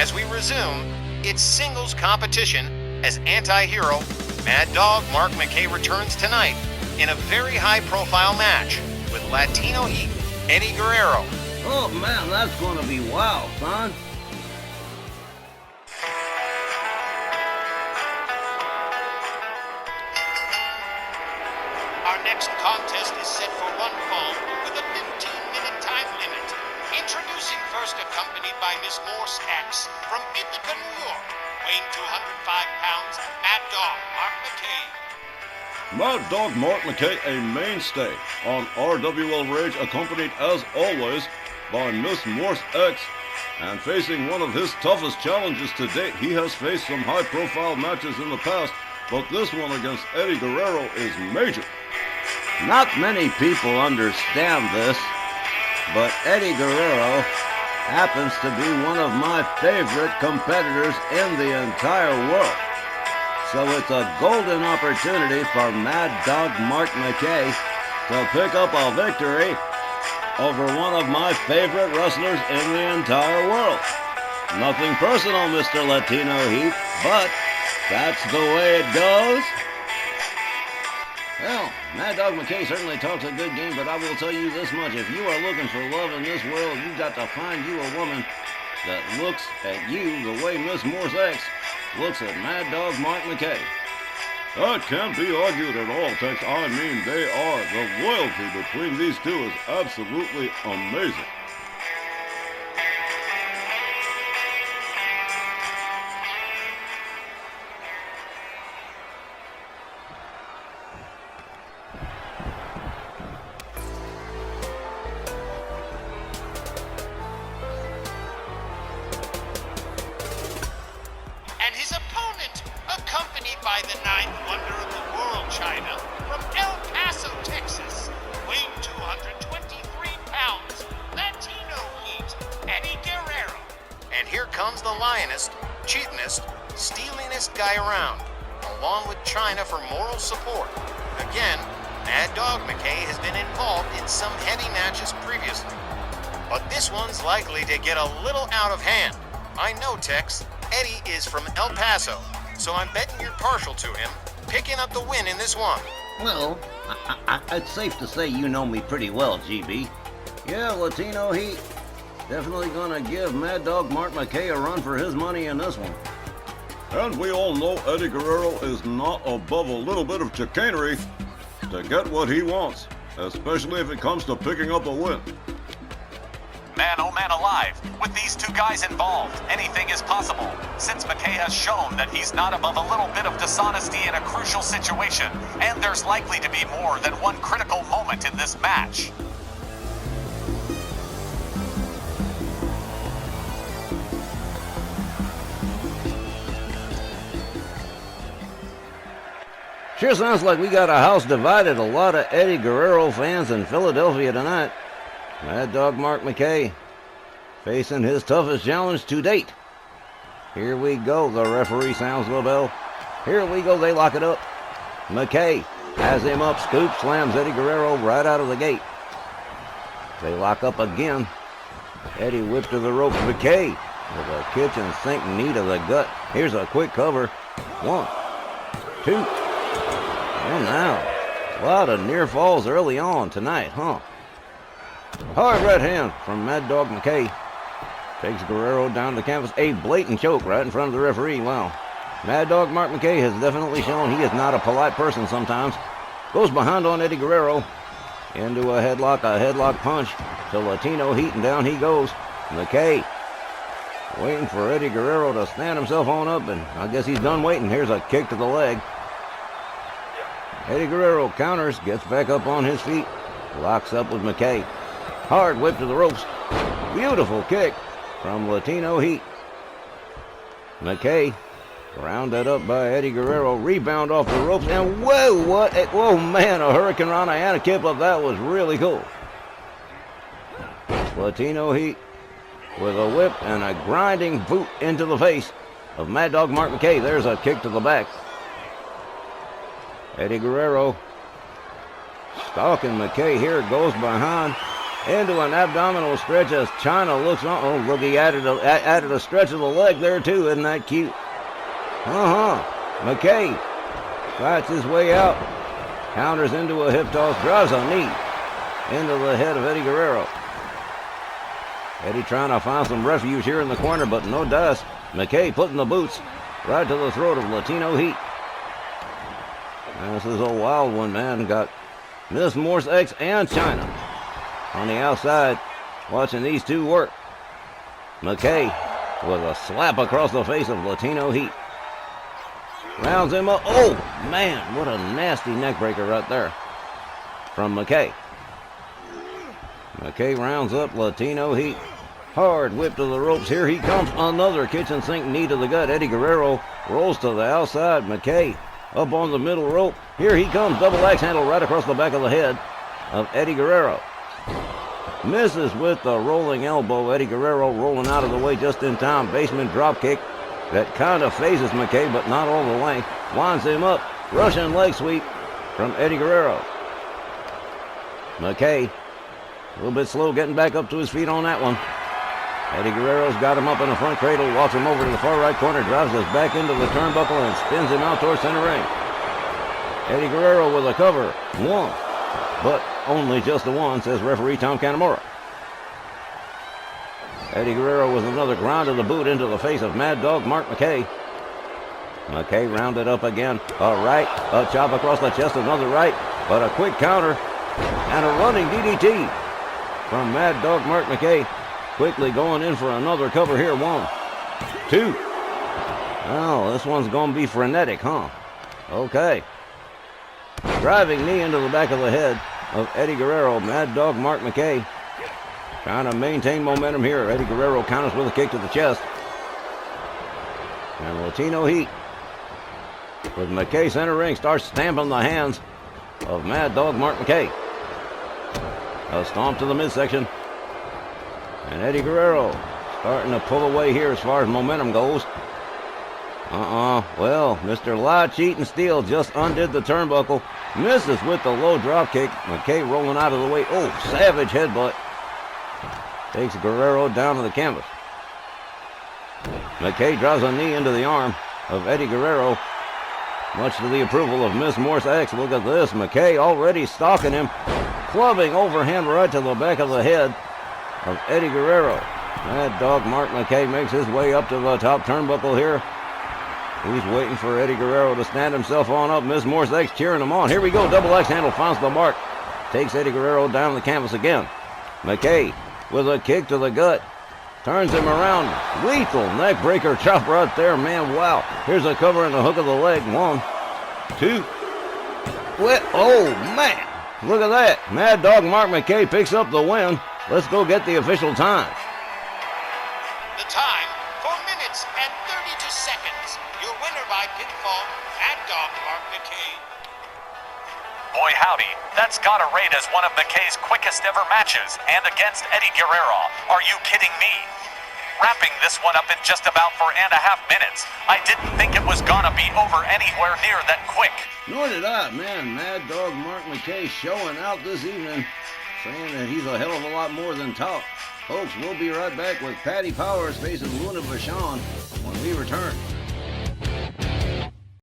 as we resume its singles competition as anti-hero Mad Dog Mark McKay returns tonight in a very high-profile match with Latino Heat Eddie Guerrero. Oh man, that's gonna be wild, son. Our next contest is set for one fall with a 15-minute time limit. Introducing first, accompanied by Miss Morse X from Ithaca, New York, weighing 205 pounds, Mad Dog Mark McKay. Mad Dog Mark McKay, a mainstay on RWL Rage, accompanied as always by Miss Morse X, and facing one of his toughest challenges to date. He has faced some high-profile matches in the past, but this one against Eddie Guerrero is major. Not many people understand this, but Eddie Guerrero happens to be one of my favorite competitors in the entire world. So it's a golden opportunity for Mad Dog Mark McKay to pick up a victory over one of my favorite wrestlers in the entire world. Nothing personal, Mr. Latino Heat, but that's the way it goes. Well, Mad Dog McKay certainly talks a good game, but I will tell you this much. If you are looking for love in this world, you've got to find you a woman that looks at you the way Miss Morse X looks at Mad Dog Mark McKay. That can't be argued at all, Tex. I mean, they are. The loyalty between these two is absolutely amazing. And his opponent, accompanied by the ninth wonder of the world, Chyna, from El Paso, Texas, weighing 223 pounds, Latino Heat Eddie Guerrero. And here comes the lionest, cheatingest, stealingest guy around, along with Chyna for moral support. Again, Mad Dog McKay has been involved in some heavy matches previously, but this one's likely to get a little out of hand. I know, Tex. Eddie is from El Paso, so I'm betting you're partial to him, picking up the win in this one. Well, it's safe to say you know me pretty well, GB. Yeah, Latino Heat. Definitely gonna give Mad Dog Mark McKay a run for his money in this one. And we all know Eddie Guerrero is not above a little bit of chicanery to get what he wants, especially if it comes to picking up a win. Man, oh man alive, with these two guys involved, anything is possible, since McKay has shown that he's not above a little bit of dishonesty in a crucial situation, and there's likely to be more than one critical moment in this match. Sure sounds like we got a house divided. A lot of Eddie Guerrero fans in Philadelphia tonight. Mad Dog Mark McKay facing his toughest challenge to date. Here we go. The referee sounds the bell. Here we go. They lock it up. McKay has him up. Scoop slams Eddie Guerrero right out of the gate. They lock up again. Eddie whipped to the rope. McKay with a kitchen sink knee to the gut. Here's a quick cover. 1, 2. And now, a lot of near falls early on tonight, huh? Hard right hand from Mad Dog McKay. Takes Guerrero down the canvas. A blatant choke right in front of the referee. Wow. Mad Dog Mark McKay has definitely shown he is not a polite person sometimes. Goes behind on Eddie Guerrero. Into a headlock punch to Latino Heat, and down he goes. McKay waiting for Eddie Guerrero to stand himself on up, and I guess he's done waiting. Here's a kick to the leg. Eddie Guerrero counters, gets back up on his feet, locks up with McKay. Hard whip to the ropes. Beautiful kick from Latino Heat. McKay rounded up by Eddie Guerrero. Rebound off the ropes. And whoa, what? Whoa, man, a Hurricane Rana and a kip up. That was really cool. Latino Heat with a whip and a grinding boot into the face of Mad Dog Mark McKay. There's a kick to the back. Eddie Guerrero stalking McKay here. Goes behind. into an abdominal stretch as Chyna looks on. Oh, look, he added a stretch of the leg there, too. Isn't that cute? McKAY fights his way out. Counters into a hip toss. Drives a knee into the head of Eddie Guerrero. Eddie trying to find some refuge here in the corner, but no dice. McKAY putting the boots right to the throat of Latino Heat. And this is a wild one, man. Got Miss Morse X and Chyna on the outside watching these two work. McKAY with a slap across the face of Latino Heat. Rounds him up. Oh, man, what a nasty neck breaker right there from McKAY. McKAY rounds up Latino Heat. Hard whip to the ropes. Here he comes. Another kitchen sink knee to the gut. Eddie Guerrero rolls to the outside. McKAY up on the middle rope. Here he comes. Double axe handle right across the back of the head of Eddie Guerrero. Misses with the rolling elbow. Eddie Guerrero rolling out of the way just in time. Basement drop kick that kind of phases McKAY, but not all the length. Winds him up. Russian leg sweep from Eddie Guerrero. McKAY a little bit slow getting back up to his feet on that one. Eddie Guerrero's got him up in the front cradle, walks him over to the far right corner, drives us back into the turnbuckle and spins him out towards center ring. Eddie Guerrero with a cover. One, but only just the one, says referee Tom Canamora. Eddie Guerrero with another ground of the boot into the face of Mad Dog Mark McKAY. McKAY rounded up again. A right, a chop across the chest, another right, but a quick counter and a running DDT from Mad Dog Mark McKAY. Quickly going in for another cover here. 1, 2. Oh, this one's going to be frenetic, huh? Okay. Driving knee into the back of the head of Eddie Guerrero. Mad Dog Mark McKAY trying to maintain momentum here. Eddie Guerrero counters with a kick to the chest. And Latino Heat with McKAY center ring starts stamping the hands of Mad Dog Mark McKAY. A stomp to the midsection. And Eddie Guerrero starting to pull away here as far as momentum goes. Well, Mr. Lie, Cheat, and Steal just undid the turnbuckle. Misses with the low drop kick. McKAY rolling out of the way. Oh, savage headbutt. Takes Guerrero down to the canvas. McKAY drives a knee into the arm of Eddie Guerrero, much to the approval of Miss Morse X. Look at this. McKAY already stalking him. Clubbing overhand right to the back of the head of Eddie Guerrero. Mad Dog Mark McKAY makes his way up to the top turnbuckle here. He's waiting for Eddie Guerrero to stand himself on up. Miss Morse X cheering him on. Here we go. Double axe handle finds the mark. Takes Eddie Guerrero down the canvas again. McKAY with a kick to the gut. Turns him around. Lethal neck breaker chop right there, man. Wow. Here's a cover and a hook of the leg. 1, 2. Oh, man. Look at that. Mad Dog Mark McKAY picks up the win. Let's go get the official time. The time, 4 minutes and 32 seconds. Your winner by pinfall, Mad Dog Mark McKAY. Boy howdy, that's gotta rate as one of McKay's quickest ever matches, and against Eddie Guerrero. Are you kidding me? Wrapping this one up in just about 4.5 minutes. I didn't think it was gonna be over anywhere near that quick. Nor did I, man. Mad Dog Mark McKAY showing out this evening, saying that he's a hell of a lot more than top. Folks, we'll be right back with Patty Powers facing Luna Vachon when we return.